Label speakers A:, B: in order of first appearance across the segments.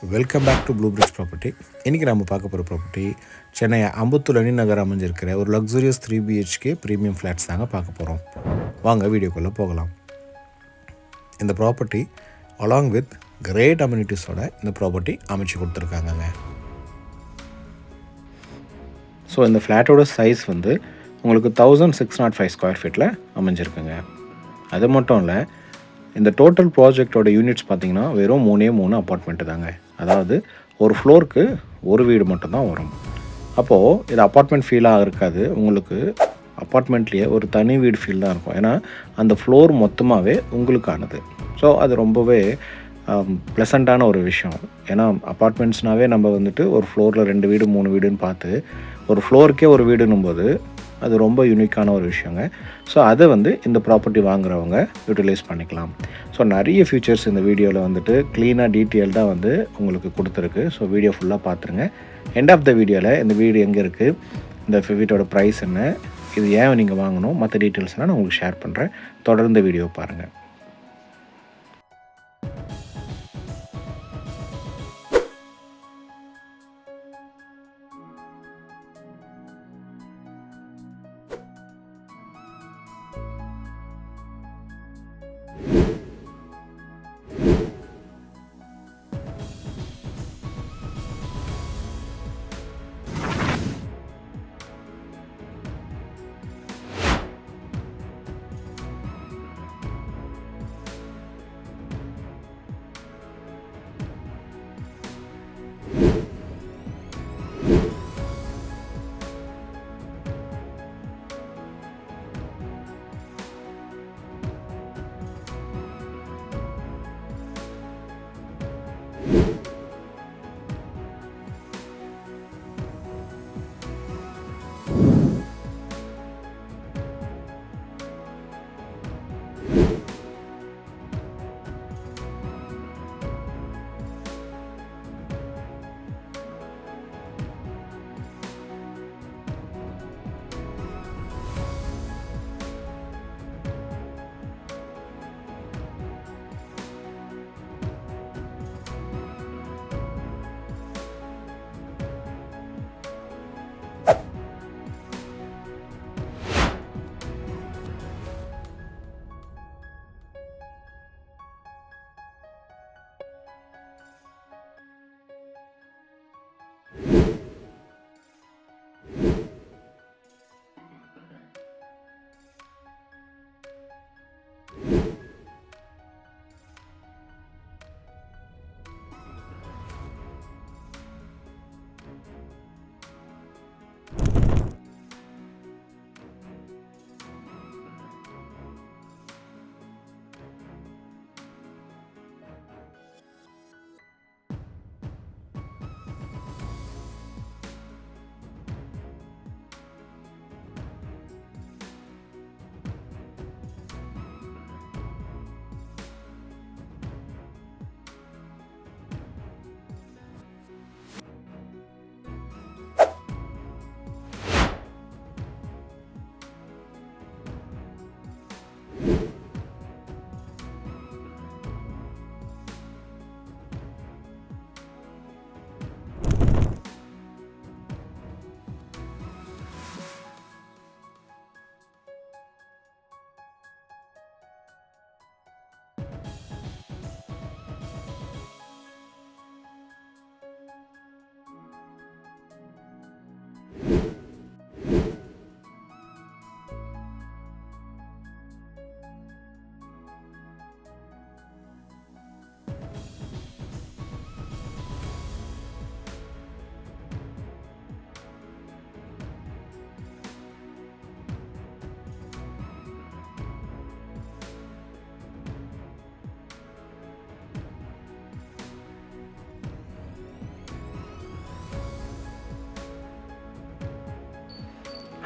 A: Welcome back to blue bridge property. இன்றைக்கி நம்ம பார்க்க போகிற ப்ராப்பர்ட்டி சென்னை அம்பத்தூர் அணி நகர் அமைஞ்சிருக்கிற ஒரு லக்ஸூரியஸ் 3 BHK ப்ரீமியம் ஃப்ளாட்ஸ் தாங்க பார்க்க போகிறோம். வாங்க வீடியோக்குள்ளே போகலாம். இந்த ப்ராப்பர்ட்டி அலாங் வித் கிரேட் அம்யூனிட்டிஸோட இந்த ப்ராப்பர்ட்டி அமைச்சு கொடுத்துருக்காங்கங்க. ஸோ இந்த ஃப்ளாட்டோட சைஸ் வந்து உங்களுக்கு 1605 ஸ்கொயர் ஃபீட்டில் அமைஞ்சிருக்குங்க. அது மட்டும் இல்லை, இந்த டோட்டல் ப்ராஜெக்டோட யூனிட்ஸ் பார்த்திங்கன்னா வெறும் 3 அப்பார்ட்மெண்ட்டு தாங்க. அதாவது ஒரு ஃப்ளோருக்கு ஒரு வீடு மட்டும்தான் வரும். அப்போது இது அப்பார்ட்மெண்ட் ஃபீலாக இருக்காது, உங்களுக்கு அப்பார்ட்மெண்ட்லேயே ஒரு தனி வீடு ஃபீல் தான் இருக்கும். ஏன்னா அந்த ஃப்ளோர் மொத்தமாகவே உங்களுக்கானது. ஸோ அது ரொம்பவே ப்ளசண்ட்டான ஒரு விஷயம். ஏன்னா அப்பார்ட்மெண்ட்ஸ்னாவே நம்ம வந்துட்டு ஒரு ஃப்ளோரில் 2 வீடு 3 வீடுன்னு பார்த்து ஒரு ஃப்ளோருக்கே ஒரு வீடுன்னும் போது அது ரொம்ப யூனிக்கான ஒரு விஷயங்க. ஸோ அதை வந்து இந்த ப்ராப்பர்ட்டி வாங்குறவங்க யூட்டிலைஸ் பண்ணிக்கலாம். ஸோ நிறைய ஃபீச்சர்ஸ் இந்த வீடியோவில் வந்துட்டு க்ளீனாக டீட்டெயில்டாக வந்து உங்களுக்கு கொடுத்துருக்கு. ஸோ வீடியோ ஃபுல்லாக பார்த்துருங்க. எண்ட் ஆஃப் த வீடியோவில் இந்த வீடு எங்கே இருக்குது, இந்த வீட்டோட ப்ரைஸ் என்ன, இது ஏன் நீங்கள் வாங்கணும், மற்ற டீட்டெயில்ஸ்லாம் நான் உங்களுக்கு ஷேர் பண்ணுறேன். தொடர்ந்து வீடியோ பாருங்கள்.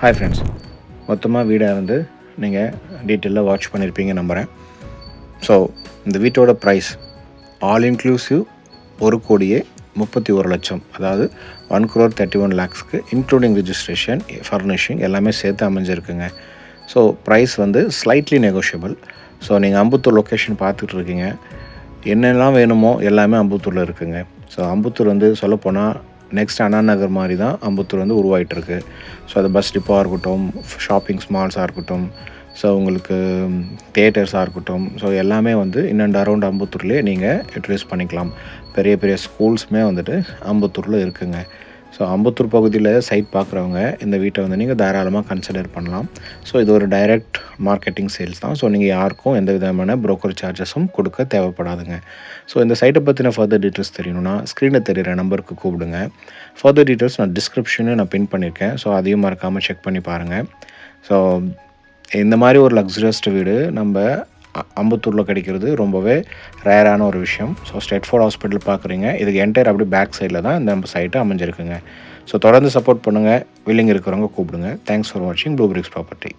A: ஹாய் ஃப்ரெண்ட்ஸ், மொத்தமாக வீடை வந்து நீங்கள் டீட்டெயிலாக வாட்ச் பண்ணியிருப்பீங்க நம்புகிறேன். ஸோ இந்த வீட்டோட ப்ரைஸ் ஆல் இன்க்ளூசிவ் 1,31,00,000, அதாவது 1,31 lakhsக்கு இன்க்ளூடிங் ரிஜிஸ்ட்ரேஷன், ஃபர்னிஷிங் எல்லாமே சேர்த்து அமைஞ்சிருக்குங்க. ஸோ ப்ரைஸ் வந்து ஸ்லைட்லி நெகோஷியபிள். ஸோ நீங்கள் அம்பத்தூர் லொக்கேஷன் பார்த்துட்டு இருக்கீங்க, என்னெல்லாம் வேணுமோ எல்லாமே அம்பத்தூரில் இருக்குங்க. ஸோ அம்பத்தூர் வந்து சொல்லப்போனால் நெக்ஸ்ட் அண்ணா நகர் மாதிரி தான் அம்பத்தூர் வந்து உருவாகிட்டுருக்கு. ஸோ அது பஸ் டிப்போவாக இருக்கட்டும், ஷாப்பிங் மால்ஸாக இருக்கட்டும், ஸோ உங்களுக்கு தியேட்டர்ஸாக இருக்கட்டும், ஸோ எல்லாமே வந்து இன் அண்ட் அரௌண்ட் அம்பத்தூர்லேயே நீங்கள் யூட்டிலைஸ் பண்ணிக்கலாம். பெரிய பெரிய ஸ்கூல்ஸுமே வந்துட்டு அம்பத்தூரில் இருக்குங்க. ஸோ அம்பத்தூர் பகுதியில் சைட் பார்க்குறவங்க இந்த வீட்டை வந்து நீங்கள் தாராளமாக கன்சிடர் பண்ணலாம். ஸோ இது ஒரு டைரக்ட் மார்க்கெட்டிங் சேல்ஸ் தான். ஸோ நீங்கள் யாருக்கும் எந்த விதமான ப்ரோக்கர் சார்ஜஸும் கொடுக்க தேவைப்படாதுங்க. ஸோ இந்த சைட்டை பற்றின ஃபர்தர் டீட்டெயில்ஸ் தெரியணும்னா ஸ்க்ரீனில் தெரிகிற நம்பருக்கு கூப்பிடுங்க. ஃபர்தர் டீட்டெயில்ஸ் நான் டிஸ்கிரிப்ஷனே நான் பின் பண்ணியிருக்கேன். ஸோ அதையும் மறக்காமல் செக் பண்ணி பாருங்கள். ஸோ இந்த மாதிரி ஒரு லக்ஸரியஸ்ட் வீடு நம்ம அம்பத்தூரில் கிடைக்கிறது ரொம்பவே ரேரான ஒரு விஷயம். ஸோ ஸ்ட்ரெட்ஃபோர்ட் ஹாஸ்பிட்டல் பார்க்குறீங்க, இதுக்கு என்டையர் அப்படி பேக் சைடில் தான் இந்த சைட்டு அமைஞ்சிருக்குங்க. ஸோ தொடர்ந்து சப்போர்ட் பண்ணுங்கள். வில்லிங் இருக்கிறவங்க கூப்பிடுங்க. தேங்க்ஸ் ஃபார் வாட்சிங் ப்ளூ பிரிக்ஸ் ப்ராப்பர்ட்டி.